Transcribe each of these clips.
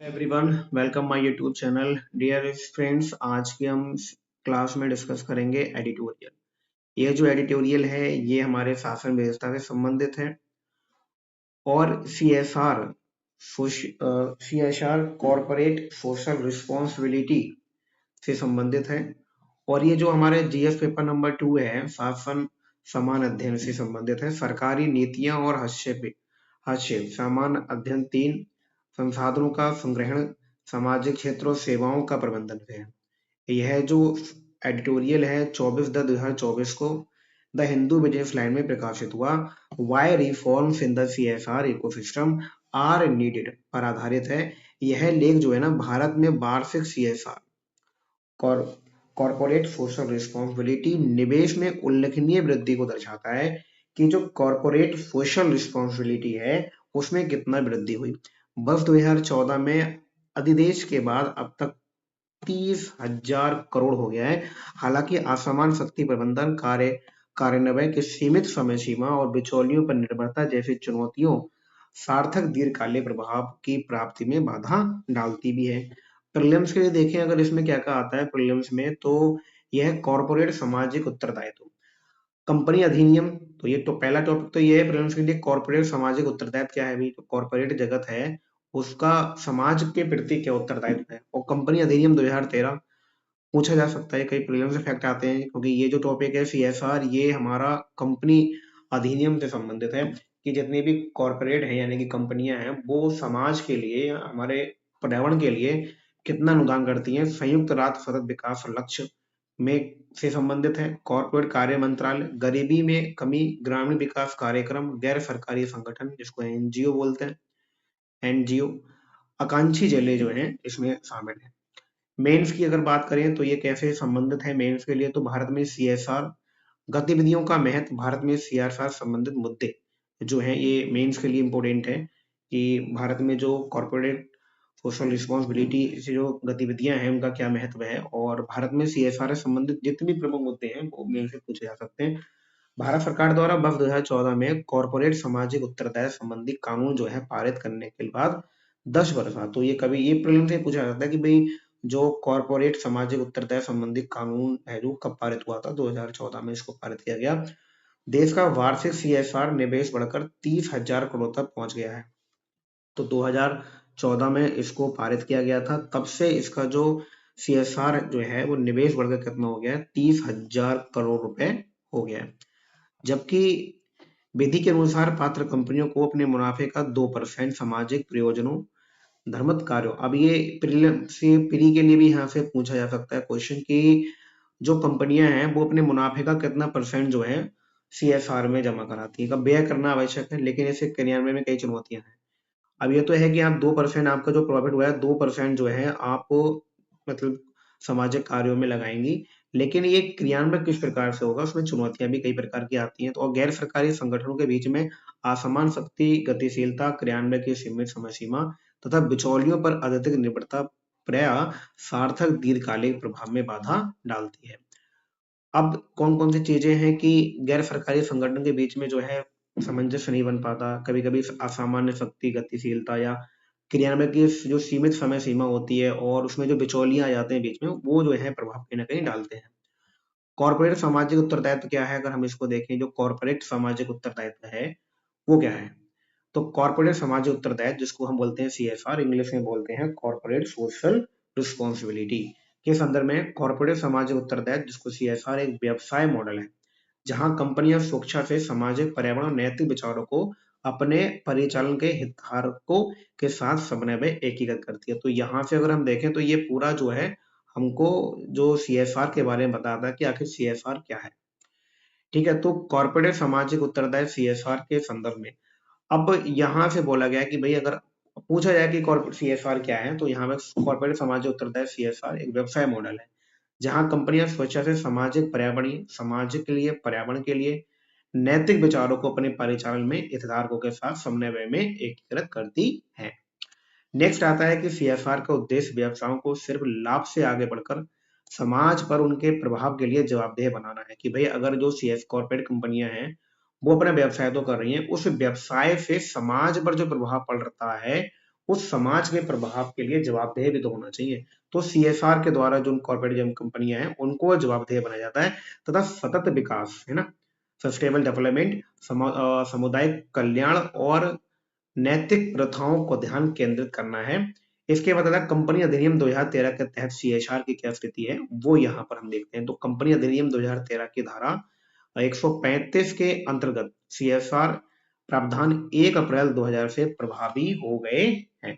Everyone welcome my YouTube channel. Dear friends, आज की हम क्लास में डिस्कस करेंगे एडिटोरियल। ये जो एडिटोरियल है ये हमारे शासन व्यवस्था से संबंधित है और सीएसआर कॉरपोरेट सोशल रिस्पॉन्सिबिलिटी से संबंधित है। और ये जो हमारे जीएस पेपर नंबर 2 है, शासन समान अध्ययन से संबंधित है। सरकारी नीतियां और हस्तक्षेप समान अध्ययन 3, संसाधनों का संग्रहण, सामाजिक क्षेत्र और सेवाओं का प्रबंधन से है। यह जो एडिटोरियल है 24/10/2024 को द हिंदू बिजनेस लाइन में प्रकाशित हुआ। Why reforms in the CSR ecosystem are needed पर आधारित है। यह लेख जो है ना, भारत में वार्षिक सीएसआर कॉरपोरेट सोशल रिस्पॉन्सिबिलिटी निवेश में उल्लेखनीय वृद्धि को दर्शाता है कि जो कॉरपोरेट सोशल रिस्पॉन्सिबिलिटी है उसमें कितना वृद्धि हुई। वर्ष 2014 में अधिदेश के बाद अब तक 30,000 करोड़ हो गया है। हालांकि असमान शक्ति प्रबंधन कार्यान्वयन की सीमित समय सीमा और बिचौलियों पर निर्भरता जैसी चुनौतियों सार्थक दीर्घकालिक प्रभाव की प्राप्ति में बाधा डालती भी है। प्रीलिम्स के लिए देखें अगर इसमें क्या क्या आता है प्रीलिम्स में, तो यह कॉरपोरेट सामाजिक उत्तरदायित्व, कंपनी अधिनियम। तो ये तो पहला टॉपिक तो ये है प्रीलिम्स के लिए, कॉरपोरेट सामाजिक उत्तरदायित्व क्या है। भी तो कॉरपोरेट जगत है उसका समाज के प्रति क्या उत्तरदायित्व है। और कंपनी अधिनियम 2013 पूछा जा सकता है, कई प्रीलिम्स फैक्ट आते हैं क्योंकि ये जो टॉपिक है सीएसआर ये हमारा कंपनी अधिनियम से संबंधित है कि जितनी भी कॉरपोरेट है यानी कि कंपनियां हैं वो समाज के लिए, हमारे पर्यावरण के लिए कितना अनुदान करती हैं। संयुक्त राष्ट्र सतत विकास लक्ष्य में से संबंधित है। कॉरपोरेट कार्य मंत्रालय, गरीबी में कमी, ग्रामीण विकास कार्यक्रम, गैर सरकारी संगठन जिसको एनजीओ बोलते हैं, एनजीओ, आकांक्षी जिले जो हैं इसमें शामिल है। मेंस की अगर बात करें तो ये कैसे संबंधित है मेंस के लिए, तो भारत में सीएसआर गतिविधियों का महत्व, भारत में सीएसआर संबंधित मुद्दे जो हैं ये मेंस के लिए इंपॉर्टेंट है कि भारत में जो कॉर्पोरेट सोशल रिस्पॉन्सिबिलिटी से जो गतिविधियां हैं उनका क्या महत्व है। और भारत में सीएसआर से संबंधित जितने भी प्रमुख मुद्दे हैं वो मेंस से पूछे जा सकते हैं। भारत सरकार द्वारा वर्ष 2014 में कॉर्पोरेट सामाजिक उत्तरदायित्व संबंधी कानून जो है पारित करने के बाद 10 वर्ष बाद, तो ये कभी ये प्रीलिम्स से पूछा जाता है कि भाई जो कॉर्पोरेट सामाजिक उत्तरदायित्व संबंधी कानून है जो कब पारित हुआ था, 2014 में इसको पारित किया गया। देश का वार्षिक सीएसआर निवेश बढ़कर 30,000 करोड़ तक पहुंच गया है। तो 2014 में इसको पारित किया गया था, तब से इसका जो सीएसआर जो है वो निवेश बढ़कर कितना हो गया है, 30,000 करोड़ रुपए हो गया है। जबकि विधि के अनुसार पात्र कंपनियों को अपने मुनाफे का 2% सामाजिक प्रयोजनों धर्मत कार्यों, अब ये प्रीलिम से प्री के लिए भी यहाँ से पूछा जा सकता है क्वेश्चन कि जो कंपनियां हैं वो अपने मुनाफे का कितना परसेंट जो है सीएसआर में जमा कराती है। का व्यय करना आवश्यक है लेकिन इसे क्रियान्वयन में कई चुनौतियां हैं। अब ये तो है कि आप 2% आपका जो प्रॉफिट हुआ है 2% जो है आप मतलब सामाजिक कार्यों में लगाएंगी, लेकिन ये क्रियान्वयन किस प्रकार से होगा उसमें चुनौतियां भी कई प्रकार की आती हैं। तो और गैर सरकारी संगठनों के बीच में असमान शक्ति, गतिशीलता, क्रियान्वयन की सीमित समय सीमा तथा बिचौलियों पर अत्यधिक निर्भरता प्रायः सार्थक दीर्घकालिक प्रभाव में बाधा डालती है। अब कौन कौन सी चीजें हैं कि गैर सरकारी संगठन के बीच में जो है सामंजस्य नहीं बन पाता, कभी कभी असामान्य शक्ति, गतिशीलता या क्रियान्वयन की जो सीमित समय सीमा होती है और उसमें जो बिचौलियां आ जाते हैं बीच में, वो जो है प्रभाव कहीं ना कहीं डालते हैं। कॉर्पोरेट सामाजिक उत्तरदायित्व क्या है, अगर हम इसको देखें जो कॉर्पोरेट सामाजिक उत्तरदायित्व है वो क्या है। तो कॉर्पोरेट सामाजिक उत्तरदायित्व जिसको हम बोलते हैं सीएसआर, इंग्लिश में बोलते हैं कॉर्पोरेट सोशल रिस्पॉन्सिबिलिटी, के संदर्भ में कॉर्पोरेट सामाजिक उत्तरदायित्व जिसको सीएसआर एक व्यवसाय मॉडल है जहां कंपनियां स्वेच्छा से सामाजिक, पर्यावरण और नैतिक विचारों को अपने परिचालन के हितधारकों के साथ समन्वय में एकीकृत करती है। तो यहाँ से अगर हम देखें तो ये पूरा जो है हमको जो सीएसआर के बारे में बताता है कि आखिर सीएसआर क्या है। ठीक है, तो कॉर्पोरेट सामाजिक उत्तरदायित्व सीएसआर के संदर्भ में अब यहाँ से बोला गया कि भाई अगर पूछा जाए कि कॉर्पोरेट सीएसआर क्या है, तो यहाँ पे कॉर्पोरेट सामाजिक उत्तरदायित्व सीएसआर एक व्यवसाय मॉडल है जहां कंपनियां स्वेच्छा से सामाजिक, पर्यावरणीय, समाज के लिए, पर्यावरण के लिए नैतिक विचारों को अपने परिचालन में हितधारकों के साथ समन्वय में एकीकृत करती है। नेक्स्ट आता है कि सीएसआर का उद्देश्य व्यवसायों को सिर्फ लाभ से आगे बढ़कर समाज पर उनके प्रभाव के लिए जवाबदेह बनाना है। कि भाई अगर जो सीएस कॉर्पोरेट कंपनियां हैं वो अपना व्यवसाय तो कर रही हैं, उस व्यवसाय से समाज पर जो प्रभाव पड़ रहा है उस समाज के प्रभाव के लिए जवाबदेह भी तो होना चाहिए। तो सीएसआर के द्वारा जो कॉर्पोरेट जो कंपनियां हैं उनको जवाबदेह बनाया जाता है, तथा सतत विकास है ना, सस्टेनेबल डेवलपमेंट, सामुदायिक कल्याण और नैतिक प्रथाओं को ध्यान केंद्रित करना है। इसके बाद अगर कंपनी अधिनियम 2013 के तहत सीएसआर की क्या स्थिति है वो यहाँ पर हम देखते हैं। तो कंपनी अधिनियम 2013 की धारा 135 के अंतर्गत सीएसआर प्रावधान 1 अप्रैल 2000 से प्रभावी हो गए हैं।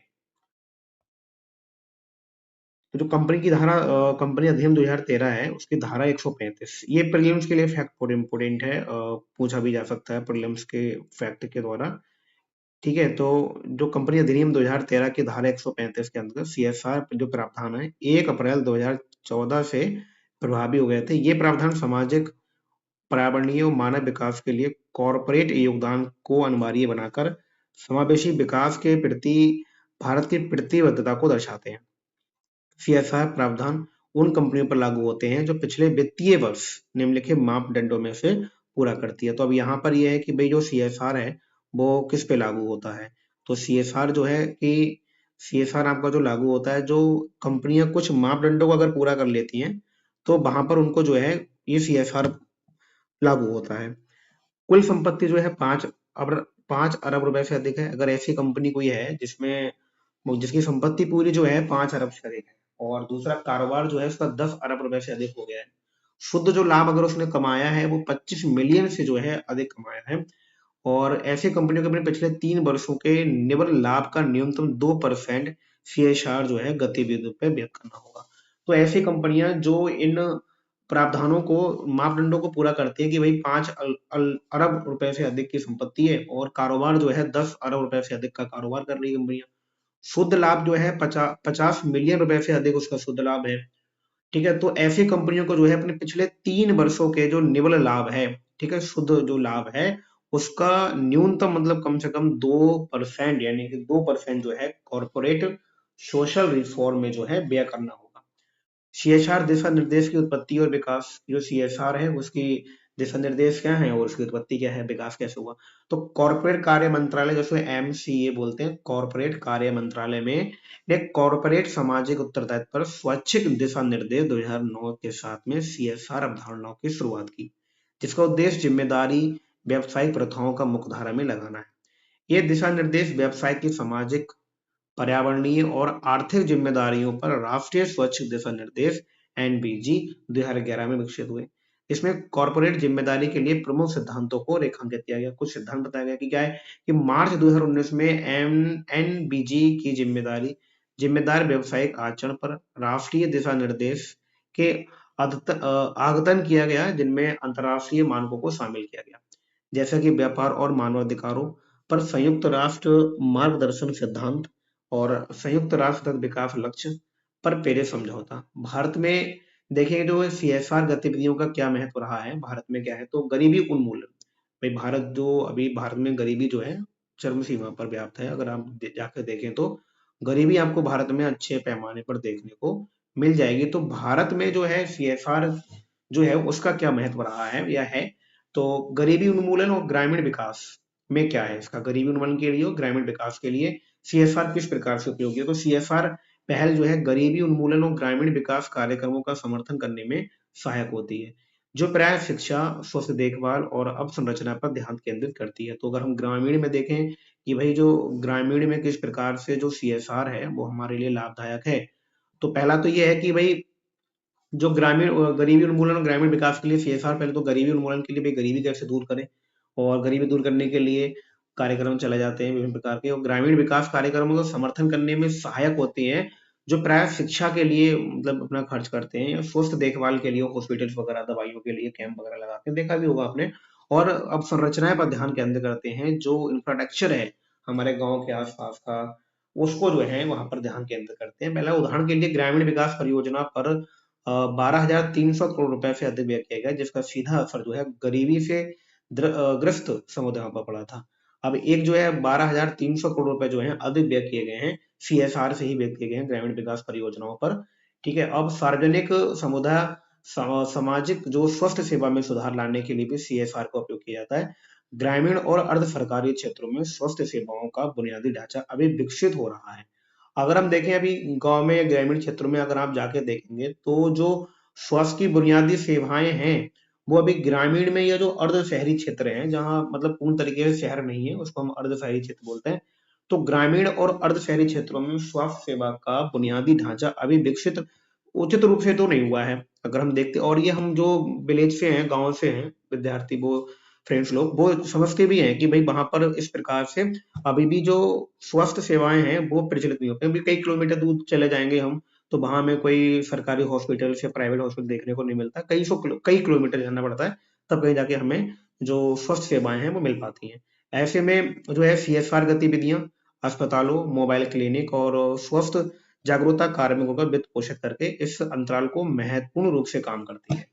तो जो कंपनी की धारा कंपनी अधिनियम 2013 है उसकी धारा 135, ये प्रीलिम्स के लिए फैक्ट बहुत इंपोर्टेंट है, पूछा भी जा सकता है प्रीलिम्स के फैक्ट के द्वारा। ठीक है, तो जो कंपनी अधिनियम 2013 की धारा 135 के अंतर्गत सीएसआर जो प्रावधान है 1 अप्रैल 2014 से प्रभावी हो गए थे। ये प्रावधान सामाजिक, पर्यावरणीय और मानव विकास के लिए कॉरपोरेट योगदान को अनिवार्य बनाकर समावेशी विकास के प्रति भारत की प्रतिबद्धता को दर्शाते हैं। सीएसआर प्रावधान उन कंपनियों पर लागू होते हैं जो पिछले वित्तीय वर्ष निम्नलिखित मापदंडों में से पूरा करती है। तो अब यहाँ पर यह है कि भाई जो सीएसआर है वो किस पे लागू होता है। तो सीएसआर जो है कि सीएसआर आपका जो लागू होता है, जो कंपनियां कुछ मापदंडों को अगर पूरा कर लेती हैं तो वहां पर उनको जो है ये सीएसआर लागू होता है। कुल संपत्ति जो है 5 अरब रुपए से अधिक है। अगर ऐसी कंपनी कोई है जिसमें जिसकी संपत्ति पूरी जो है 5 अरब से अधिक है, और दूसरा कारोबार जो है उसका 10 अरब रुपए से अधिक हो गया है, शुद्ध जो लाभ अगर उसने कमाया है वो 25 मिलियन से जो है अधिक कमाया है, और ऐसी कंपनियों के अपने पिछले 3 वर्षों के निवल लाभ का न्यूनतम 2% सीएसआर जो है गतिविधियों पे व्यक्त करना होगा। तो ऐसी कंपनियां जो इन प्रावधानों को, मापदंडों को पूरा करती है कि भाई 5 अरब रुपए से अधिक की संपत्ति है और कारोबार जो है 10 अरब रुपए से अधिक का कारोबार कर रही है कंपनियां, शुद्ध लाभ जो है 50 मिलियन रुपए से अधिक उसका शुद्ध लाभ है। ठीक है, तो ऐसी कंपनियों को जो है अपने पिछले 3 वर्षों के जो निवल लाभ है, ठीक है, शुद्ध जो लाभ है उसका न्यूनतम मतलब कम से कम 2%, यानी कि 2% जो है कॉर्पोरेट सोशल रिफॉर्म में जो है व्यय करना होगा। सीएसआर दिशा निर्देश की उत्पत्ति और विकास, जो सीएसआर है उसकी दिशा निर्देश क्या है और उसकी उत्पत्ति क्या है, विकास कैसे हुआ। तो कॉर्पोरेट कार्य मंत्रालय, जैसे एमसीए बोलते हैं, कॉर्पोरेट कार्य मंत्रालय में ने कॉर्पोरेट सामाजिक उत्तरदायित्व पर स्वैच्छिक दिशा निर्देश 2009 के साथ में सीएसआर अवधारणाओं की शुरुआत की, जिसका उद्देश्य जिम्मेदारी व्यवसायिक प्रथाओं का मुख्यधारा में लगाना है। ये दिशा निर्देश व्यवसाय की सामाजिक, पर्यावरणीय और आर्थिक जिम्मेदारियों पर राष्ट्रीय स्वच्छ दिशा निर्देश एनबीजी 2011 में विकसित हुए। इसमें कॉर्पोरेट जिम्मेदारी के लिए प्रमुख सिद्धांतों को रेखांकित किया गया। कुछ सिद्धांत बताया गया कि क्या है कि मार्च 2019 में एनबीजी की जिम्मेदारी, जिम्मेदार व्यवसायिक आचरण पर राष्ट्रीय दिशा निर्देश के आगतन किया गया, जिनमें अंतर्राष्ट्रीय मानकों को शामिल किया गया, जैसा कि व्यापार और मानवाधिकारों पर संयुक्त राष्ट्र मार्गदर्शन सिद्धांत और संयुक्त राष्ट्र तक विकास लक्ष्य पर पेरिस समझौता। भारत में देखेंगे जो सीएसआर गतिविधियों का क्या महत्व रहा है भारत में, क्या है तो गरीबी उन्मूलन। भाई भारत जो अभी भारत में गरीबी जो है चरम सीमा पर व्याप्त है। अगर आप जाकर देखें तो गरीबी आपको भारत में अच्छे पैमाने पर देखने को मिल जाएगी। तो भारत में जो है सीएसआर जो है उसका क्या महत्व रहा है या है, तो गरीबी उन्मूलन और ग्रामीण विकास में क्या है इसका, गरीबी उन्मूलन के लिए और ग्रामीण विकास के लिए सीएसआर किस प्रकार से उपयोगी है। तो सीएसआर पहल जो है गरीबी उन्मूलन और ग्रामीण विकास कार्यक्रमों का समर्थन करने में सहायक होती है, जो प्राय शिक्षा, स्वास्थ्य देखभाल और अवसंरचना पर ध्यान केंद्रित करती है। तो अगर हम ग्रामीण में देखें कि भाई जो ग्रामीण में किस प्रकार से जो सीएसआर है वो हमारे लिए लाभदायक है, तो पहला तो ये है कि भाई जो ग्रामीण गरीबी उन्मूलन और ग्रामीण विकास के लिए सीएसआर, पहले तो गरीबी उन्मूलन के लिए भाई गरीबी कैसे दूर करें, और गरीबी दूर करने के लिए कार्यक्रम चलाए जाते हैं विभिन्न प्रकार के, और ग्रामीण विकास कार्यक्रमों का समर्थन करने में सहायक होते हैं, जो प्राय शिक्षा के लिए मतलब अपना खर्च करते हैं, स्वास्थ्य देखभाल के लिए हॉस्पिटल्स वगैरह, दवाइयों के लिए कैंप वगैरह लगाते हैं, देखा भी होगा आपने, और अब संरचनाएं पर ध्यान केंद्रित करते हैं, जो इंफ्रास्ट्रक्चर है हमारे गांव के आसपास का उसको जो है वहां पर ध्यान केंद्रित करते हैं। पहला उदाहरण के लिए ग्रामीण विकास परियोजना पर 12,300 करोड़ रुपए से अधिक व्यय किया गया, जिसका सीधा असर जो है गरीबी से ग्रस्त समुदायों पर पड़ा था। अब एक जो है 12,300 करोड़ रुपए जो है अधिक व्यय किए गए हैं, सीएसआर से ही व्यय किए गए हैं ग्रामीण विकास परियोजनाओं पर। ठीक है, अब सार्वजनिक समुदाय सामाजिक जो स्वास्थ्य सेवा में सुधार लाने के लिए भी सीएसआर का उपयोग किया जाता है। ग्रामीण और अर्ध सरकारी क्षेत्रों में स्वास्थ्य सेवाओं का बुनियादी ढांचा अभी विकसित हो रहा है। अगर हम देखें अभी गांव में या ग्रामीण क्षेत्रों में अगर आप जाके देखेंगे तो जो स्वास्थ्य की बुनियादी सेवाएं हैं वो अभी ग्रामीण में या जो अर्ध शहरी क्षेत्र हैं जहां मतलब पूर्ण तरीके से शहर नहीं है उसको हम अर्ध शहरी क्षेत्र बोलते हैं। तो ग्रामीण और अर्ध शहरी क्षेत्रों में स्वास्थ्य सेवा का बुनियादी ढांचा अभी विकसित उचित रूप से तो नहीं हुआ है। अगर हम देखते और ये हम जो विलेज से हैं गांव से हैं विद्यार्थी वो फ्रेंड्स लोग वो समझते भी हैं कि भाई वहां पर इस प्रकार से अभी भी जो स्वास्थ्य सेवाएं हैं वो प्रचलित नहीं होती। अभी कई किलोमीटर दूर चले जाएंगे हम तो वहां हमें कोई सरकारी हॉस्पिटल से प्राइवेट हॉस्पिटल देखने को नहीं मिलता। कई किलोमीटर जाना पड़ता है तब कहीं जाके हमें जो स्वास्थ्य सेवाएं हैं वो मिल पाती हैं। ऐसे में जो है सीएसआर गतिविधियां अस्पतालों मोबाइल क्लिनिक और स्वस्थ जागरूकता कार्मिकों का वित्त पोषित करके इस अंतराल को महत्वपूर्ण रूप से काम करती है।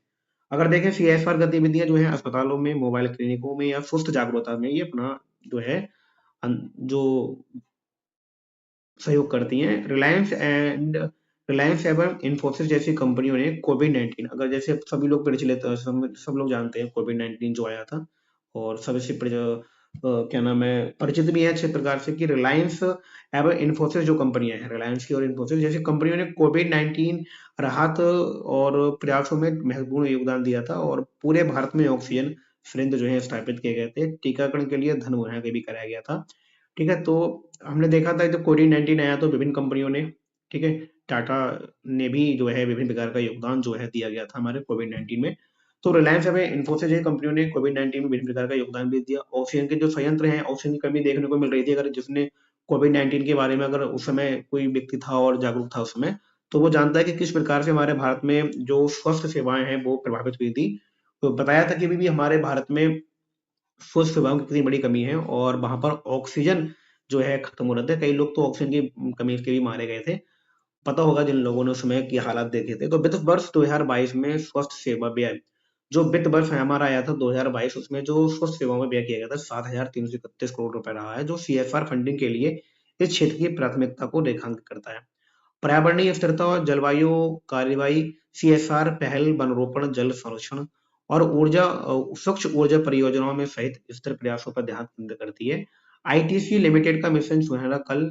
अगर देखें सीएसआर गतिविधियां जो है अस्पतालों में मोबाइल क्लिनिकों में या स्वस्थ जागरूकता में ये अपना जो है जो सहयोग करती हैं। रिलायंस एवं इन्फोसिस जैसी कंपनियों ने कोविड 19 अगर जैसे सभी लोग प्रचलित सब लोग जानते हैं कोविड 19 जो आया था और सबसे क्या नाम है परिचित भी है अच्छे प्रकार से कि रिलायंस एवं इन्फोसिस जो कंपनियां हैं रिलायंस की और इन्फोसिस जैसी कंपनियों ने कोविड 19 राहत और प्रयासों में महत्वपूर्ण योगदान दिया था और पूरे भारत में ऑक्सीजन सिलेंडर जो है स्थापित किए गए थे। टीकाकरण के लिए धन मुहैया भी कराया गया था। ठीक है तो हमने देखा था जब कोविड 19 आया तो विभिन्न कंपनियों ने ठीक है टाटा ने भी जो है विभिन्न प्रकार का योगदान जो है दिया गया था हमारे कोविड 19 में। तो रिलायंस हमें इन्फोसिस जैसी कंपनियों ने कोविड 19 में विभिन्न प्रकार का योगदान भी दिया। ऑक्सीजन के जो संयंत्र हैं ऑक्सीजन की कमी देखने को मिल रही थी अगर जिसने कोविड 19 के बारे में अगर उस समय कोई व्यक्ति था और जागरूक था उस समय तो वो जानता है कि किस प्रकार से हमारे भारत में जो स्वास्थ्य सेवाएं हैं वो प्रभावित हुई थी। तो बताया था कि अभी भी हमारे भारत में स्वास्थ्य सेवाओं की कितनी बड़ी कमी है और वहां पर ऑक्सीजन जो है खत्म हो रहा था। कई लोग तो ऑक्सीजन की कमी के भी मारे गए थे। पता होगा जिन लोगों ने उस समय की हालात देखे थे। तो वित्त वर्ष 2022 में स्वास्थ्य सेवा व्यय जो वित्त वर्ष हमारा आया था 2022 उसमें जो स्वास्थ्य सेवाओं में व्यय किया गया था 7,331 करोड़ रुपए रहा है जो सीएसआर फंडिंग के लिए इस क्षेत्र की प्राथमिकता को रेखांकित करता है। पर्यावरणीय स्थिरता और जलवायु कार्यवाही सीएसआर पहल वनरोपण जल संरक्षण और स्वच्छ ऊर्जा परियोजनाओं में सहित स्थिर प्रयासों पर ध्यान केंद्रित करती है। आईटीसी लिमिटेड का मिशन सुनहरा कल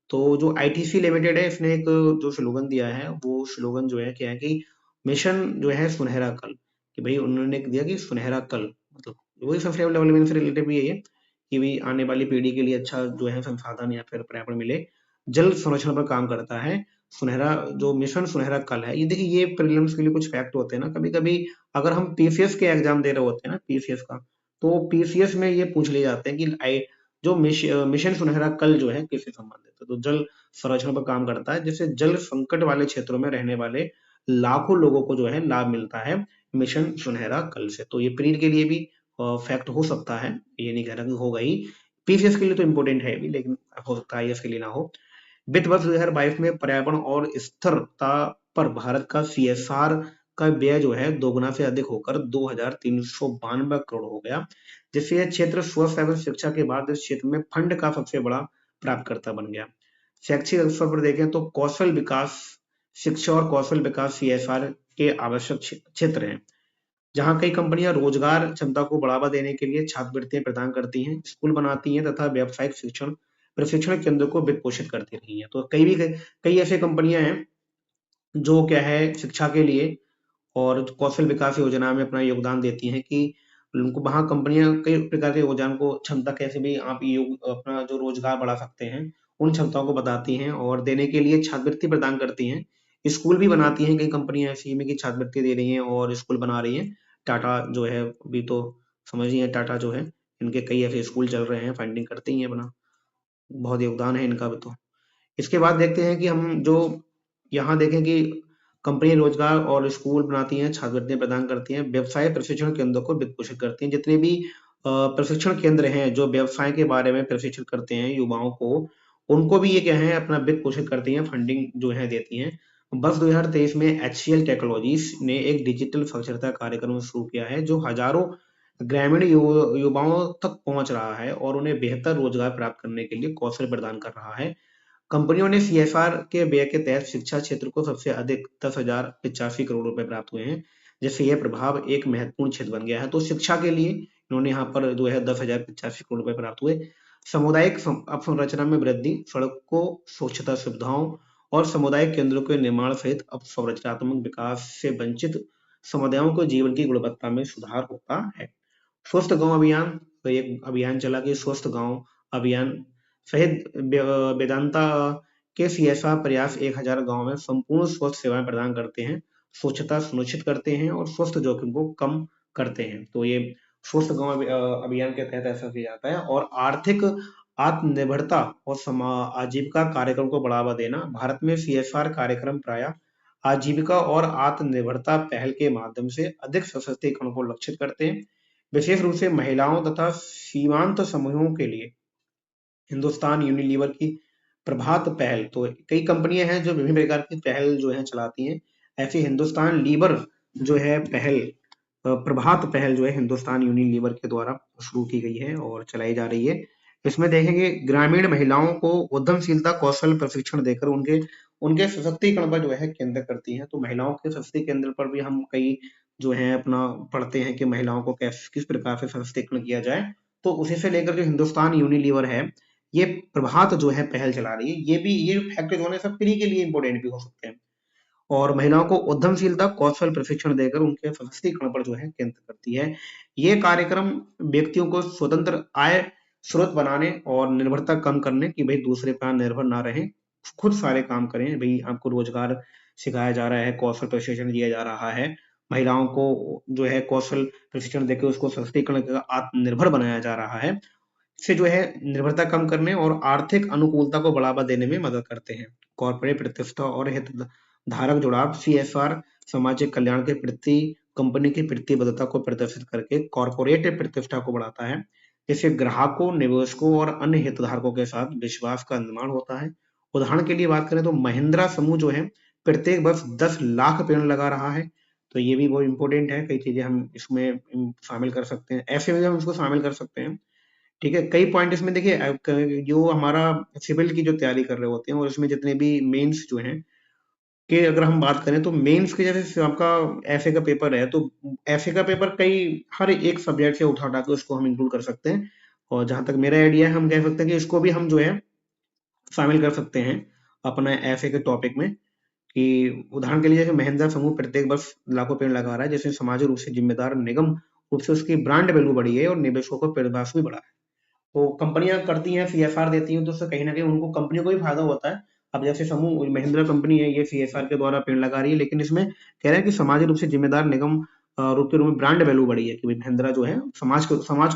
तो जो आईटीसी लिमिटेड है इसने एक जो स्लोगन दिया है वो स्लोगन जो है क्या है कि मिशन जो है सुनहरा कल कि भाई उन्होंने दिया कि सुनहरा कल मतलब वही सस्टेनेबल डेवलपमेंट से रिलेटेड भी है कि भाई आने वाली पीढ़ी के लिए अच्छा जो है संसाधन या फिर पर्यावरण मिले। जल संरक्षण पर काम करता है सुनहरा जो मिशन सुनहरा कल है। ये देखिए ये प्रीलिम्स के लिए कुछ फैक्ट होते हैं ना कभी कभी अगर हम पीसीएस के एग्जाम दे रहे होते हैं ना पीसीएस का तो पीसीएस में ये पूछ ले जाते हैं कि जो मिशन सुनहरा कल जो है किससे संबंधित है। तो जल संरक्षण पर काम करता है जिससे जल संकट वाले क्षेत्रों में रहने वाले लाखों लोगों को जो है लाभ मिलता है मिशन सुनहरा कल से। तो ये प्रीड के लिए भी फैक्ट हो सकता है ये नहीं कह रहा कि होगा ही। पीसीएस के लिए तो इम्पोर्टेंट है भी लेकिन हो सकता है आईएएस के लिए ना हो। वित्त वर्ष 2022 में पर्यावरण और स्थिरता पर भारत का सीएसआर का व्यय जो है दोगुना से अधिक होकर 2,392 करोड़ हो गया जिससे यह क्षेत्र स्वास्थ्य एवं शिक्षा के बाद इस क्षेत्र में फंड का सबसे बड़ा प्राप्तकर्ता बन गया। शैक्षिक स्तर पर देखें तो कौशल विकास शिक्षा और कौशल विकास सीएसआर के आवश्यक क्षेत्र हैं जहां कई कंपनियां रोजगार क्षमता को बढ़ावा देने के लिए छात्रवृत्तियां प्रदान करती हैं स्कूल बनाती हैं तथा व्यावसायिक शिक्षण प्रशिक्षण केंद्र को वित्त पोषित करती रही हैं। तो कई ऐसी कंपनियां हैं जो क्या है शिक्षा के लिए और कौशल विकास योजना में अपना योगदान देती हैं कि उनको वहाँ कंपनियां कई प्रकार के योगदान को क्षमता कैसे भी आप अपना जो रोजगार बढ़ा सकते हैं उन क्षमताओं को बताती हैं और देने के लिए छात्रवृत्ति प्रदान करती हैं। स्कूल भी बनाती हैं कई कंपनियां ऐसी में कि छात्रवृत्ति दे रही हैं और स्कूल बना रही हैं। टाटा जो है अभी तो समझिए टाटा जो है इनके कई ऐसे स्कूल चल रहे हैं फंडिंग करती हैं अपना बहुत योगदान है इनका भी। तो इसके बाद देखते हैं कि हम जो यहाँ देखें कि कंपनी रोजगार और स्कूल बनाती हैं छात्रवृत्तियां प्रदान करती हैं व्यवसाय प्रशिक्षण केंद्र को वित्त पोषित करती हैं। जितने भी प्रशिक्षण केंद्र हैं जो व्यवसाय के बारे में प्रशिक्षित करते हैं युवाओं को उनको भी ये क्या है अपना वित्त पोषित करती हैं फंडिंग जो है देती हैं। वर्ष 2023 में एचसीएल टेक्नोलॉजीज ने एक डिजिटल साक्षरता कार्यक्रम शुरू किया है जो हजारों ग्रामीण युवाओं तक पहुंच रहा है और उन्हें बेहतर रोजगार प्राप्त करने के लिए कौशल प्रदान कर रहा है। कंपनियों ने सीएसआर के व्यय के तहत शिक्षा क्षेत्र को सबसे अधिक 10,085 करोड़ रुपए प्राप्त हुए हैं जिससे यह प्रभाव एक महत्वपूर्ण क्षेत्र बन गया है। तो शिक्षा के लिए इन्होंने यहाँ पर जो है 10,085 करोड़ रुपए प्राप्त हुए। सामुदायिक अवसंरचना में वृद्धि, सड़कों, स्वच्छता सुविधाओं और सामुदायिक केंद्रों के निर्माण सहित अवसंरचनात्मक विकास से वंचित समुदायों को जीवन की गुणवत्ता में सुधार होता है। स्वस्थ गांव अभियान, तो एक अभियान चला कि स्वस्थ गांव अभियान सहित वेदांता के सीएसआर प्रयास 1,000 गांव में संपूर्ण स्वस्थ सेवाएं प्रदान करते हैं, स्वच्छता सुनिश्चित करते हैं और स्वस्थ जोखिम को कम करते हैं। तो ये स्वस्थ गांव अभियान के तहत ऐसा किया जाता है। और आर्थिक आत्मनिर्भरता और आजीविका कार्यक्रम को बढ़ावा देना, भारत में सीएसआर कार्यक्रम प्राय आजीविका और आत्मनिर्भरता पहल के माध्यम से अधिक सशक्तिकरण को लक्षित करते हैं, विशेष रूप से महिलाओं तथा सीमांत समूहों के लिए। हिंदुस्तान यूनिलीवर की प्रभात पहल, तो कई कंपनियां हैं जो विभिन्न प्रकार की पहल जो है चलाती हैं। ऐसे हिंदुस्तान लीवर जो है पहल, प्रभात पहल जो है हिंदुस्तान यूनिलीवर के द्वारा शुरू की गई है और चलाई जा रही है। इसमें देखेंगे ग्रामीण महिलाओं को उद्यमशीलता कौशल प्रशिक्षण देकर उनके उनके सशक्तिकरण पर जो है केंद्र करती हैं। तो महिलाओं के सशक्ति केंद्र पर भी हम कई जो है अपना पढ़ते हैं कि महिलाओं को किस प्रकार से सशक्तिकरण किया जाए। तो उसी से लेकर जो हिंदुस्तान यूनिलीवर है, ये प्रभात जो है पहल चला रही है। ये फैक्ट जो है सब फ्री के लिए इंपॉर्टेंट भी हो सकते हैं। और महिलाओं को उद्यमशीलता कौशल प्रशिक्षण देकर उनके सशक्तिकरण पर जो है केंद्र करती है। ये कार्यक्रम व्यक्तियों को स्वतंत्र आय स्रोत बनाने और निर्भरता कम करने की, भाई दूसरे पर निर्भर ना रहे, खुद सारे काम करें। भाई आपको रोजगार सिखाया जा रहा है, कौशल प्रशिक्षण दिया जा रहा है, महिलाओं को जो है कौशल प्रशिक्षण देकर उसको सशक्तिकरण कर आत्मनिर्भर बनाया जा रहा है। से जो है निर्भरता कम करने और आर्थिक अनुकूलता को बढ़ावा देने में मदद करते हैं। कॉर्पोरेट प्रतिष्ठा और हित धारक जुड़ाव, सीएसआर सामाजिक कल्याण के प्रति कंपनी की प्रतिबद्धता को प्रदर्शित करके कॉर्पोरेट प्रतिष्ठा को बढ़ाता है। इससे ग्राहकों, निवेशकों और अन्य हितधारकों के साथ विश्वास का निर्माण होता है। उदाहरण के लिए बात करें तो महिंद्रा समूह जो है प्रत्येक वर्ष 10 लाख पेड़ लगा रहा है। तो ये भी बहुत इंपॉर्टेंट है, कई चीजें हम इसमें शामिल कर सकते हैं, ऐसे में हम इसको शामिल कर सकते हैं। ठीक है, कई पॉइंट इसमें देखिए, जो हमारा सिविल की जो तैयारी कर रहे होते हैं और इसमें जितने भी मेंस जो हैं कि अगर हम बात करें तो मेंस के जैसे आपका एफए का पेपर है, तो एफए का पेपर कई हर एक सब्जेक्ट से उठा उठा के उसको हम इंक्लूड कर सकते हैं। और जहां तक मेरा आइडिया है, हम कह सकते हैं कि इसको भी हम जो है शामिल कर सकते हैं अपने एफए के टॉपिक में। कि उदाहरण के लिए जैसे महिंद्रा समूह प्रत्येक वर्ष लाखों पेड़ लगा रहा है, जैसे सामाजिक रूप से जिम्मेदार निगम रूप से उसकी ब्रांड वैल्यू बढ़ी है और निवेशकों का पेड़वास भी बढ़ा है। तो कंपनियां करती हैं, सीएसआर देती हैं, तो उससे कहीं ना कहीं उनको कंपनी को भी फायदा होता है। अब जैसे समूह महिंद्रा कंपनी है, ये सीएसआर के द्वारा पेड़ लगा रही है, लेकिन इसमें कह रहे हैं कि सामाजिक रूप से जिम्मेदार निगम रूप के रूप में ब्रांड वैल्यू बढ़ी है कि भाई महिंद्रा जो है समाज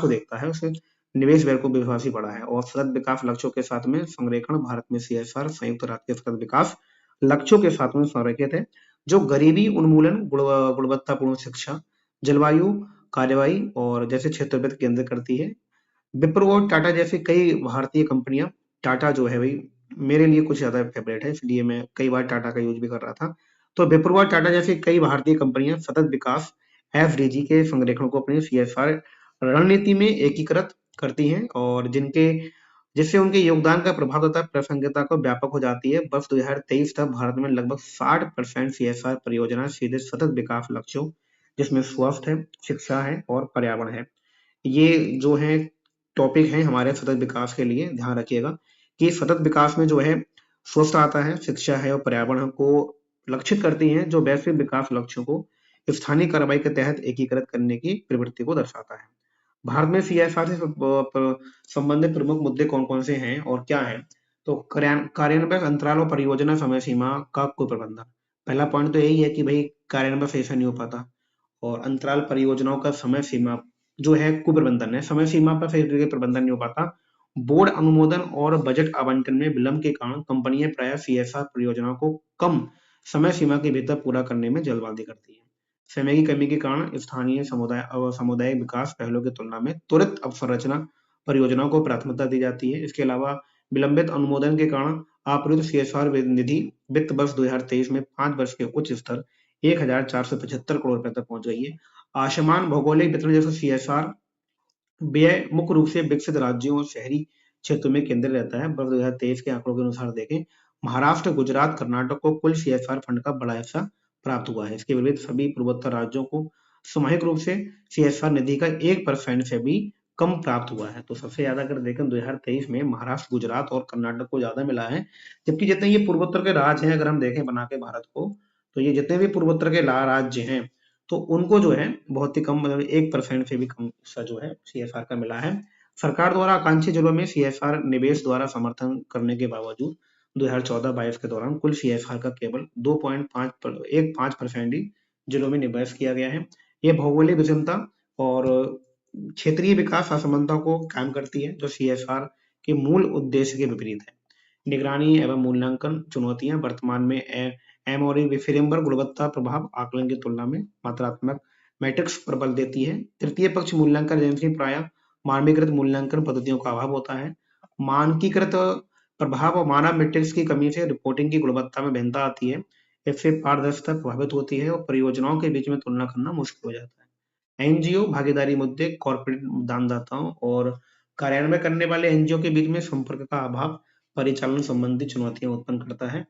को देखता है, उससे निवेश व्यय को विश्वास भी बढ़ा है। और सतत विकास लक्ष्यों के साथ में संरेखण, भारत में सीएसआर संयुक्त राष्ट्र के सतत विकास लक्ष्यों के साथ में संरेखित है, जो गरीबी उन्मूलन, गुणवत्तापूर्ण शिक्षा, जलवायु कार्यवाही और जैसे क्षेत्र पर केंद्र करती है। विप्रो और टाटा जैसी कई भारतीय कंपनियां, टाटा जो है भाई मेरे लिए कुछ ज्यादा फेवरेट है, इसलिए मैं कई बार टाटा का यूज भी कर रहा था। तो विप्रो और टाटा जैसी कई भारतीय कंपनियां सतत विकास एफडीजी के संरेखण को अपनी सीएसआर रणनीति में एकीकृत करती हैं, और जिससे उनके योगदान का प्रभाव तथा प्रासंगिकता को व्यापक हो जाती है। वर्ष 2023 तक भारत में लगभग 60% सीएसआर परियोजना सीधे सतत विकास लक्ष्यों, जिसमें स्वास्थ्य है, शिक्षा है और पर्यावरण है, ये जो है टॉपिक है हमारे सतत विकास के लिए। ध्यान रखिएगा कि सतत विकास में जो है स्वस्थ आता है, शिक्षा है और पर्यावरण को लक्षित करती हैं, जो वैश्विक विकास लक्ष्यों को स्थानीय कार्रवाई के तहत एकीकृत करने की प्रवृत्ति को दर्शाता है। भारत में सीएसआर से संबंधित प्रमुख मुद्दे कौन कौन से हैं और क्या है? तो कार्यान्वयन अंतराल और परियोजना समय सीमा का कुप्रबंधन। पहला पॉइंट तो यही है कि भाई कार्यान्वयन सही से नहीं हो पाता, और अंतराल परियोजनाओं का समय सीमा जो है कुप्रबंधन है, समय सीमा पर सही तरीके प्रबंधन नहीं हो पाता। बोर्ड अनुमोदन और बजट आवंटन में विलंब के कारण कंपनियां प्रायः सीएसआर परियोजनाओं को कम समय सीमा के भीतर पूरा करने में जल्दबाजी करती है। समय की कमी के कारण स्थानीय सामुदायिक विकास पहलों की तुलना में त्वरित अवसंरचना परियोजनाओं को प्राथमिकता दी जाती है। इसके अलावा विलंबित अनुमोदन के कारण अप्रयुक्त सीएसआर निधि वित्त वर्ष 2023 में 5 वर्ष के उच्च स्तर 1,475 करोड़ रुपए तक पहुंच गई है। आसमान भौगोलिक वितरण जैसे सीएसआर व्यय मुख्य रूप से विकसित राज्यों और शहरी क्षेत्रों में केंद्रित रहता है। वर्ष 2023 के आंकड़ों के अनुसार देखें, महाराष्ट्र, गुजरात, कर्नाटक को कुल सीएसआर फंड का बड़ा हिस्सा प्राप्त हुआ है। इसके विपरीत सभी पूर्वोत्तर राज्यों को सामूहिक रूप से CSR निधि का 1% से भी कम प्राप्त हुआ है। तो सबसे ज्यादा अगर देखें 2023 में महाराष्ट्र, गुजरात और कर्नाटक को ज्यादा मिला है, जबकि जितने ये पूर्वोत्तर के राज्य हैं, अगर हम देखें बना के भारत को, तो ये जितने भी पूर्वोत्तर के राज्य हैं, तो उनको जो है बहुत ही कम, मतलब 1% से भी कम हिस्सा जो है CSR का मिला है। सरकार द्वारा आकांक्षी जिलों में CSR निवेश द्वारा समर्थन करने के बावजूद 2014-22 के दौरान कुल CSR का केवल 2.15% ही जिलों में निवेश किया गया है। ये भौगोलिक विषमता और क्षेत्रीय विकास असमानता को कायम करती है, जो CSR के मूल उद्देश्य के विपरीत है। निगरानी एवं मूल्यांकन चुनौतियां वर्तमान में एमओरी फ्रेमवर्क गुणवत्ता प्रभाव आकलन की तुलना में मात्रात्मक मैट्रिक्स पर बल देती है। तृतीय पक्ष मूल्यांकन एजेंसी प्रायः मानकीकृत मूल्यांकन पद्धतियों का अभाव होता है। मानकीकृत प्रभाव और मानव मैट्रिक्स की कमी से रिपोर्टिंग की गुणवत्ता में भिन्नता आती है। इससे पारदर्शिता प्रभावित होती है और परियोजनाओं के बीच में तुलना करना मुश्किल हो जाता है। एनजीओ भागीदारी मुद्दे, कॉर्पोरेट दानदाताओं और कार्यान्वयन करने वाले एनजीओ के बीच में संपर्क का अभाव परिचालन संबंधी चुनौतियां उत्पन्न करता है।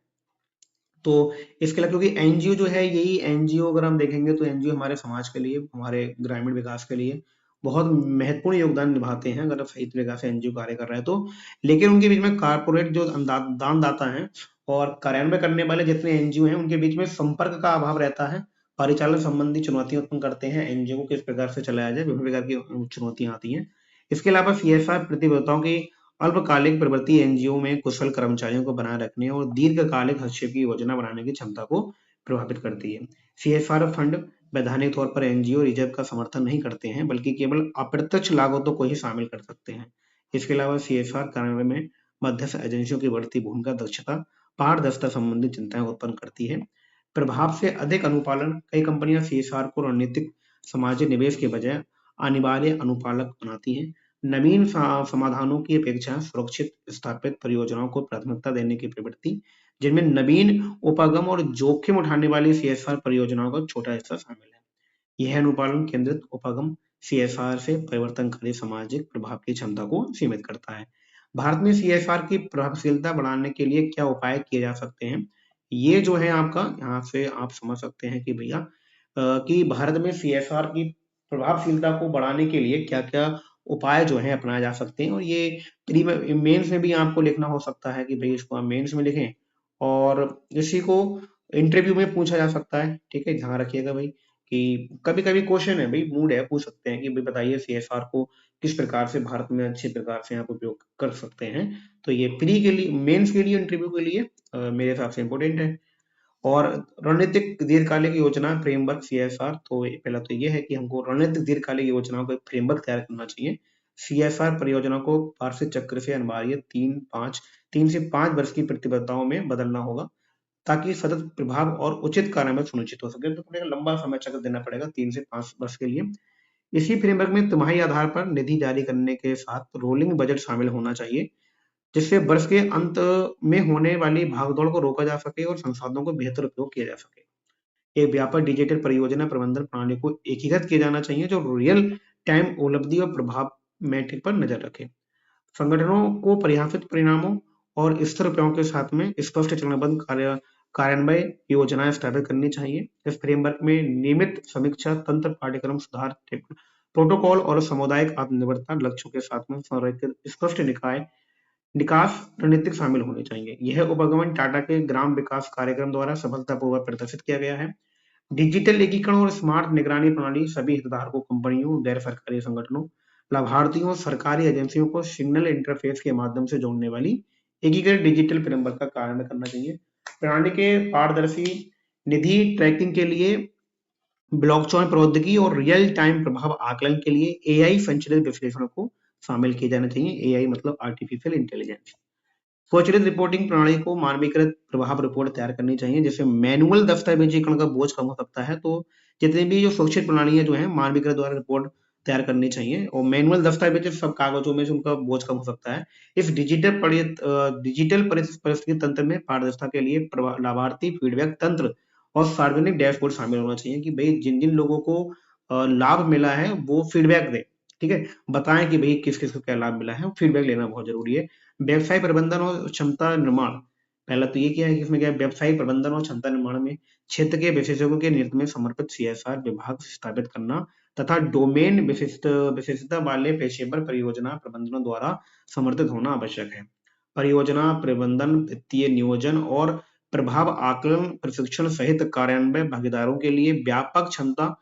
तो इसके लिए, क्योंकि एनजीओ जो है, यही एनजीओ अगर हम देखेंगे तो एनजीओ हमारे समाज के लिए, हमारे ग्रामीण विकास के लिए बहुत महत्वपूर्ण योगदान निभाते हैं, अगर सही तरीके से एनजीओ कार्य कर रहा है तो। लेकिन उनके बीच में कारपोरेट जो दानदाता हैं और कार्यान्वयन करने वाले जितने एनजीओ हैं, उनके बीच में संपर्क का अभाव रहता है। परिचालन संबंधी चुनौतियां उत्पन्न करते हैं, एनजीओ को किस प्रकार से चलाया जाए, विभिन्न प्रकार की चुनौतियां आती हैं। इसके अलावा CSR प्रतिबद्धताओं की अल्पकालिक प्रवृत्ति एनजीओ में कुशल कर्मचारियों को बनाए रखने और दीर्घकालिक हस्तक्षेप की योजना बनाने की क्षमता को प्रभावित करती है। CSR फंड वैधानिक तौर पर एनजीओ रिजर्व का समर्थन नहीं करते हैं, बल्कि केवल अप्रत्यक्ष लागतों को ही शामिल कर सकते हैं। इसके अलावा CSR कार्यान्वयन में मध्यस्थ एजेंसियों की बढ़ती भूमिका दक्षता, पारदर्शिता संबंधी चिंताएं उत्पन्न करती है। प्रभाव से अधिक अनुपालन, कई कंपनियां CSR को रणनीतिक सामाजिक निवेश के बजाय अनिवार्य अनुपालक बनाती हैं। नवीन समाधानों की अपेक्षा सुरक्षित स्थापित परियोजनाओं को प्राथमिकता देने की प्रवृत्ति, जिनमें नवीन उपागम और जोखिम उठाने वाली CSR परियोजनाओं का छोटा हिस्सा शामिल है। यह अनुपालन केंद्रित उपागम CSR से परिवर्तनकारी सामाजिक प्रभाव की क्षमता को सीमित करता है। भारत में CSR की प्रभावशीलता बढ़ाने के लिए क्या उपाय किए जा सकते हैं, ये जो है आपका, यहाँ से आप समझ सकते हैं कि भैया कि भारत में CSR की प्रभावशीलता को बढ़ाने के लिए क्या क्या उपाय जो है अपनाए जा सकते हैं। और ये प्री मेंस में भी आपको लिखना हो सकता है कि भाई इसको आप मेंस में लिखें, और इसी को इंटरव्यू में पूछा जा सकता है। ठीक है, ध्यान रखिएगा भाई कि कभी कभी क्वेश्चन है भाई, मूड है, पूछ सकते हैं कि भाई बताइए CSR को किस प्रकार से भारत में अच्छे प्रकार से आप उपयोग कर सकते हैं। तो ये प्री के लिए, मेंस के लिए, इंटरव्यू के लिए मेरे हिसाब से इम्पोर्टेंट है। और रणनीतिक दीर्घकालिक योजना फ्रेमवर्क CSR, तो पहला तो ये है कि हमको रणनीतिक दीर्घकालिक योजनाओं का एक फ्रेमवर्क तैयार करना चाहिए। CSR परियोजना को वार्षिक चक्र से अनिवार्य 3 से 5 वर्ष की प्रतिबद्धताओं में बदलना होगा, ताकि सतत प्रभाव और उचित कार्यान्वयन सुनिश्चित हो सके। तो लंबा समय चक्र देना पड़ेगा 3 से 5 वर्ष के लिए। इसी फ्रेमवर्क में तिमाही आधार पर निधि जारी करने के साथ रोलिंग बजट शामिल होना चाहिए, जिससे वर्ष के अंत में होने वाली भागदौड़ को रोका जा सके और संसाधनों को बेहतर उपयोग किया जा सके। एक व्यापक डिजिटल परियोजना प्रबंधन प्रणाली को एकीकृत किया जाना चाहिए, जो रियल टाइम उपलब्धि और प्रभाव मैट्रिक पर नजर रखे। संगठनों को परिभाषित परिणामों और स्थिर उपायों के साथ में स्पष्ट चरणबद्ध कार्यान्वयन योजनाएं स्थापित करनी चाहिए। इस फ्रेमवर्क में नियमित समीक्षा तंत्र, पाठ्यक्रम सुधार, प्रोटोकॉल और सामुदायिक आत्मनिर्भरता लक्ष्यों के साथ में संरेखित स्पष्ट निकाय विकास रणनीतिक शामिल होनी चाहिए। यह उपगमन टाटा के ग्राम विकास कार्यक्रम द्वारा सफलतापूर्वक प्रदर्शित किया गया है। डिजिटल एकीकरण और स्मार्ट निगरानी प्रणाली सभी हितधारकों, कंपनियों, गैर सरकारी संगठनों, लाभार्थियों, सरकारी एजेंसियों को सिग्नल इंटरफेस के माध्यम से जोड़ने वाली एकीकृत डिजिटल फ्रेमवर्क का कार्यान्वयन करना चाहिए। प्रणाली के पारदर्शी निधि ट्रैकिंग के लिए ब्लॉकचेन प्रौद्योगिकी और रियल टाइम प्रभाव आकलन के लिए AI संचालित विश्लेषण को शामिल किए जाना चाहिए। AI मतलब आर्टिफिशियल इंटेलिजेंस। स्वचालित रिपोर्टिंग प्रणाली को मानवीकृत प्रभाव रिपोर्ट तैयार करनी चाहिए, जिससे मैनुअल दस्तावेजीकरण का बोझ कम हो सकता है। तो जितनी भी जो स्वचालित प्रणालियां जो है मानवीकृत द्वारा रिपोर्ट तैयार करनी चाहिए, और मैनुअल दस्तावेज सब कागजों में से उनका बोझ कम हो सकता है। इस डिजिटल परिस्थिति तंत्र में पारदर्शिता के लिए लाभार्थी फीडबैक तंत्र और सार्वजनिक डैशबोर्ड शामिल होना चाहिए कि भाई जिन जिन लोगों को लाभ मिला है वो फीडबैक दे। ठीक है, बताएं कि भाई किस किस को क्या लाभ मिला है, फीडबैक लेना बहुत जरूरी है। व्यवसाय प्रबंधन और क्षमता निर्माण, पहला तो ये क्या है कि इसमें क्या है, व्यवसायिक प्रबंधन और क्षमता निर्माण में क्षेत्र के विशेषज्ञों के नेतृत्व में समर्पित सीएसआर विभाग स्थापित करना तथा डोमेन विशिष्टता वाले पेशेवर परियोजना प्रबंधनों द्वारा समर्थित होना आवश्यक है। परियोजना प्रबंधन, वित्तीय नियोजन और प्रभाव आकलन प्रशिक्षण सहित कार्यान्वयन भागीदारों के लिए व्यापक क्षमता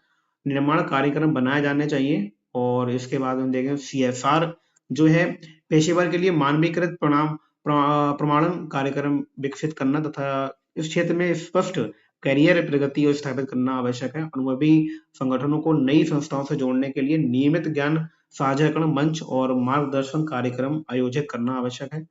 निर्माण कार्यक्रम बनाए जाने चाहिए। और इसके बाद हम देखें सीएसआर जो है पेशेवर के लिए मानवीकृत प्रमाणन कार्यक्रम विकसित करना तथा इस क्षेत्र में स्पष्ट करियर प्रगति और स्थापित करना आवश्यक है। अनुभवी संगठनों को नई संस्थाओं से जोड़ने के लिए नियमित ज्ञान साझाकरण मंच और मार्गदर्शन कार्यक्रम आयोजित करना आवश्यक है।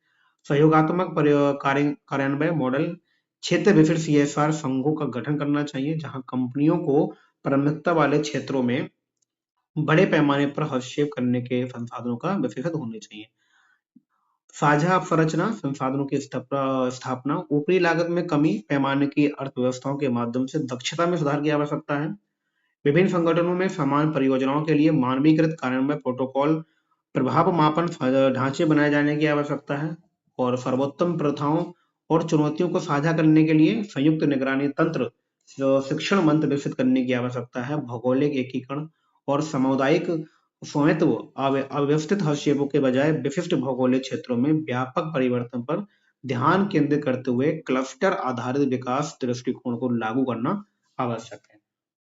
सहयोगात्मक कार्यान्वयन मॉडल क्षेत्र विशिष्ट सीएसआर संघों का गठन करना चाहिए, जहां कंपनियों को प्राथमिकता वाले क्षेत्रों में बड़े पैमाने पर हस्तक्षेप करने के संसाधनों का विशेषज्ञ होने चाहिए। साझा संरचना संसाधनों की स्थापना, ऊपरी लागत में कमी, पैमाने की अर्थव्यवस्थाओं के माध्यम से दक्षता में सुधार की आवश्यकता है। विभिन्न संगठनों में समान परियोजनाओं के लिए मानवीकृत कार्यान्वयन प्रोटोकॉल, प्रभाव मापन ढांचे बनाए जाने की आवश्यकता है। और सर्वोत्तम प्रथाओं और चुनौतियों को साझा करने के लिए संयुक्त निगरानी तंत्र, शिक्षण मंच विकसित करने की आवश्यकता है। भौगोलिक एकीकरण और सामुदायिक स्वामित्व, अव्यवस्थित हस्तक्षेपों के बजाय विशिष्ट भौगोलिक क्षेत्रों में व्यापक परिवर्तन पर ध्यान केंद्रित करते हुए क्लस्टर आधारित विकास दृष्टिकोण को लागू करना आवश्यक है।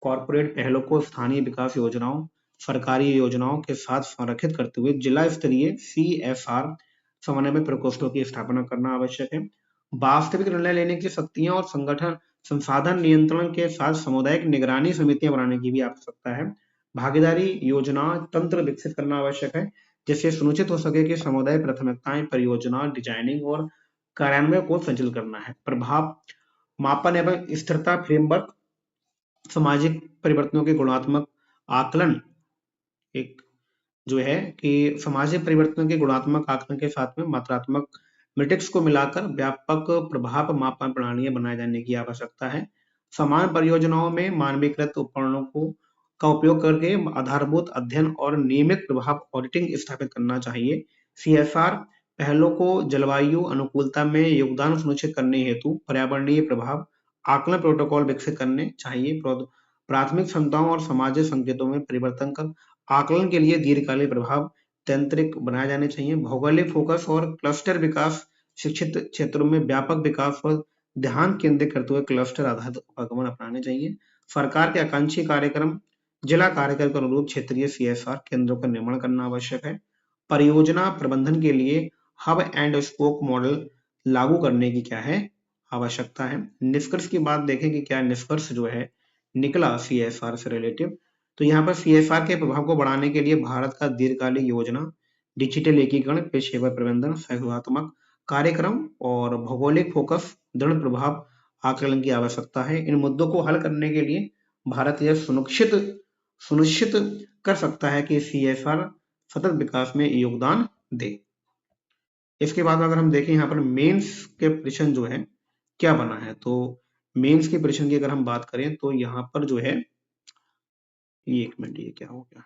कॉर्पोरेट पहलों को स्थानीय विकास योजनाओं, सरकारी योजनाओं के साथ संरेखित करते हुए जिला स्तरीय सीएसआर समन्वय प्रकोष्ठों की स्थापना करना आवश्यक है। वास्तविक निर्णय लेने की शक्तियां और संगठन संसाधन नियंत्रण के साथ सामुदायिक निगरानी समितियां बनाने की भी आवश्यकता है। भागीदारी योजना तंत्र विकसित करना आवश्यक है, जिससे सुनिश्चित हो सके कि समुदाय प्राथमिकताएं परियोजना डिजाइनिंग और कार्यान्वयन को संचालित करना है। प्रभाव मापन एवं स्थिरता फ्रेमवर्क, सामाजिक परिवर्तनों के गुणात्मक आकलन, एक जो है कि सामाजिक परिवर्तनों के गुणात्मक आकलन के साथ में मात्रात्मक मैट्रिक्स को मिलाकर व्यापक प्रभाव मापन प्रणालियां बनाए जाने की आवश्यकता है। समान परियोजनाओं में मानवीकृत उपकरणों को का उपयोग करके आधारभूत अध्ययन और नियमित प्रभाव ऑडिटिंग स्थापित करना चाहिए। सीएसआर पहलों को जलवायु अनुकूलता में योगदान सुनिश्चित करने हेतु पर्यावरणीय प्रभाव आकलन प्रोटोकॉल विकसित करने चाहिए। प्राथमिक क्षमताओं और सामाजिक संकेतों में परिवर्तन कर आकलन के लिए दीर्घकालिक प्रभाव तंत्रिक बनाए जाने चाहिए। भौगोलिक फोकस और क्लस्टर विकास, शिक्षित क्षेत्रों में व्यापक विकास पर ध्यान केंद्रित करते हुए क्लस्टर आधारित उपगमन अपनाने चाहिए। सरकार के आकांक्षी कार्यक्रम, जिला कार्यक्रम के अनुरूप क्षेत्रीय सीएसआर केंद्रों का निर्माण करना आवश्यक है। परियोजना प्रबंधन के लिए हब एंड स्पोक मॉडल लागू करने की क्या है आवश्यकता है। निष्कर्ष की बात देखें कि क्या निष्कर्ष जो है निकला सीएसआर से रिलेटिव, तो यहाँ पर सीएसआर के प्रभाव को बढ़ाने के लिए भारत का दीर्घकालिक योजना, डिजिटल एकीकरण, पेशेवर प्रबंधन, सहयोगात्मक कार्यक्रम और भौगोलिक फोकस दृढ़ प्रभाव आकलन की आवश्यकता है। इन मुद्दों को हल करने के लिए भारत यह सुनिश्चित कर सकता है कि सीएसआर सतत विकास में योगदान दे। इसके बाद अगर हम देखें यहाँ पर मेंस के प्रश्न जो है क्या बना है, तो मेंस के प्रश्न की अगर हम बात करें तो यहाँ पर जो है ये एक मिनट, ये क्या हो गया,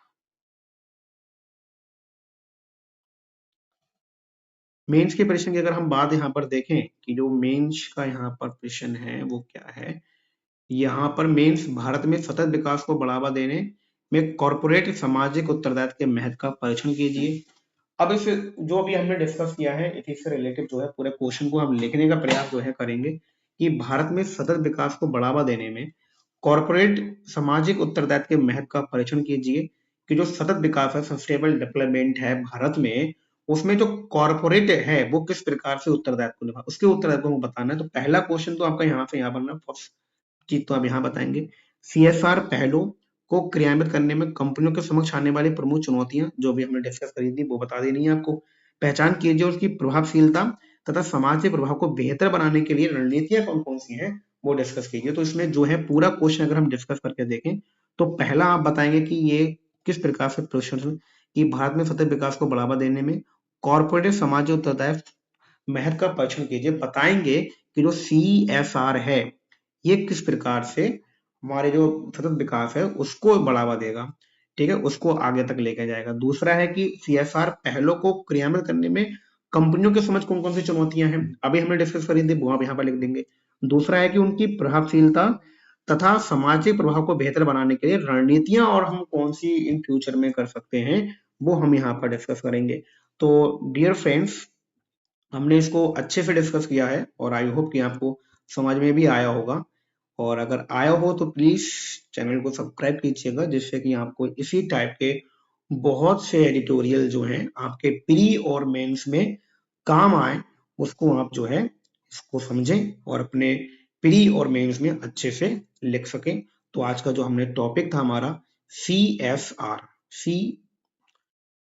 मेंस के प्रश्न की अगर हम बात यहाँ पर देखें कि जो मेंस का यहाँ पर प्रश्न है वो क्या है। यहाँ पर मेंस भारत में सतत विकास को बढ़ावा देने में कॉर्पोरेट सामाजिक उत्तरदायित्व के महत्व का परीक्षण कीजिए। अब इस जो अभी हमने डिस्कस किया है इससे रिलेटेड जो है पूरे क्वेश्चन को हम लिखने का प्रयास जो है करेंगे कि भारत में सतत विकास को बढ़ावा देने में कॉर्पोरेट सामाजिक उत्तरदायित्व के महत्व का परीक्षण कीजिए कि जो सतत विकास है, सस्टेनेबल डेवलपमेंट है भारत में, उसमें जो कॉर्पोरेट है वो किस प्रकार से उत्तरदायित्व को निभा, उसके उत्तरदायित्व को बताना है। तो पहला क्वेश्चन तो आपका यहाँ से यहाँ बनना, फर्स्ट चीज तो आप यहाँ बताएंगे सीएसआर पहलों को क्रियान्वित करने में कंपनियों के समक्ष आने वाली प्रमुख चुनौतियां जो भी हमने डिस्कस करी थी वो बता देनी है आपको। पहचान कीजिए उसकी प्रभावशीलता तथा समाज के प्रभाव को बेहतर बनाने के लिए रणनीतियां कौन कौन सी हैं वो डिस्कस कीजिए। तो इसमें जो है पूरा क्वेश्चन अगर हम डिस्कस करके देखें तो पहला आप बताएंगे कि ये किस प्रकार से प्रश्न कि भारत में सतत विकास को बढ़ावा देने में कॉर्पोरेट समाज उत्तरदायित्व महत्व का परीक्षण कीजिए। बताएंगे कि जो सीएसआर है ये किस प्रकार से हमारे जो सतत विकास है उसको बढ़ावा देगा, ठीक है, उसको आगे तक लेके जाएगा। दूसरा है कि सीएसआर पहलों को क्रियान्वित करने में कंपनियों के समझ कौन कौन सी चुनौतियां हैं अभी हमने डिस्कस करी थी, वो आप यहाँ पर लिख देंगे। दूसरा है कि उनकी प्रभावशीलता तथा सामाजिक प्रभाव को बेहतर बनाने के लिए रणनीतियां और हम कौन सी इन फ्यूचर में कर सकते हैं, वो हम यहाँ पर डिस्कस करेंगे। तो डियर फ्रेंड्स, हमने इसको अच्छे से डिस्कस किया है और आई होप कि आपको समझ में भी आया होगा। और अगर आया हो तो प्लीज चैनल को सब्सक्राइब कीजिएगा, जिससे कि आपको इसी टाइप के बहुत से एडिटोरियल जो हैं आपके प्री और मेंस में काम आए, उसको आप जो है इसको समझें और अपने प्री और मेंस में अच्छे से लिख सकें। तो आज का जो हमने टॉपिक था हमारा CSR,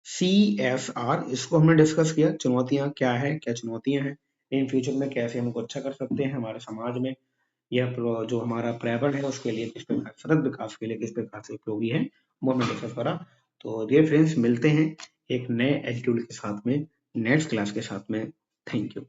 CSR, इसको हमने डिस्कस किया। चुनौतियां क्या है, क्या चुनौतियां हैं, इन फ्यूचर में कैसे हमको अच्छा कर सकते हैं हमारे समाज में, यह जो हमारा पर्यावरण है उसके लिए किस प्रकार, सतत विकास के लिए किस प्रकार से उपयोगी है, वो हमने डिस्कस करा। तो डियर फ्रेंड्स, मिलते हैं एक नए एटीट्यूड के साथ में, नेक्स्ट क्लास के साथ में। Thank you.